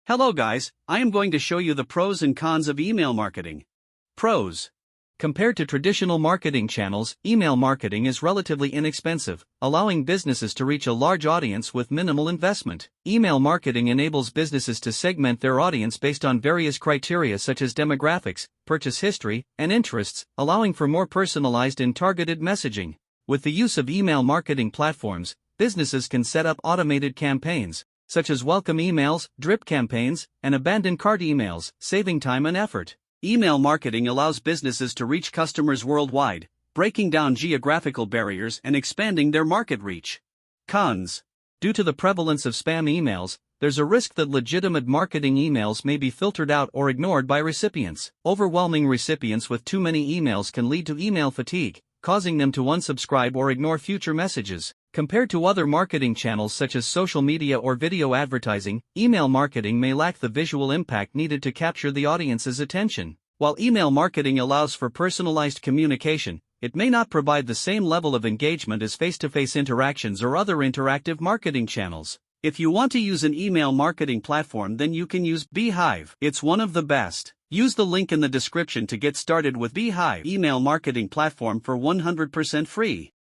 Hello guys, I am going to show you the pros and cons of email marketing. Pros. Compared to traditional marketing channels, email marketing is relatively inexpensive, allowing businesses to reach a large audience with minimal investment. Email marketing enables businesses to segment their audience based on various criteria such as demographics, purchase history, and interests, allowing for more personalized and targeted messaging. With the use of email marketing platforms, businesses can set up automated campaigns, such as welcome emails, drip campaigns, and abandoned cart emails, saving time and effort. Email marketing allows businesses to reach customers worldwide, breaking down geographical barriers and expanding their market reach. Cons. Due to the prevalence of spam emails, there's a risk that legitimate marketing emails may be filtered out or ignored by recipients. Overwhelming recipients with too many emails can lead to email fatigue, causing them to unsubscribe or ignore future messages. Compared to other marketing channels such as social media or video advertising, email marketing may lack the visual impact needed to capture the audience's attention. While email marketing allows for personalized communication, it may not provide the same level of engagement as face-to-face interactions or other interactive marketing channels. If you want to use an email marketing platform, then you can use Beehive. It's one of the best. Use the link in the description to get started with Beehive email marketing platform for 100% free.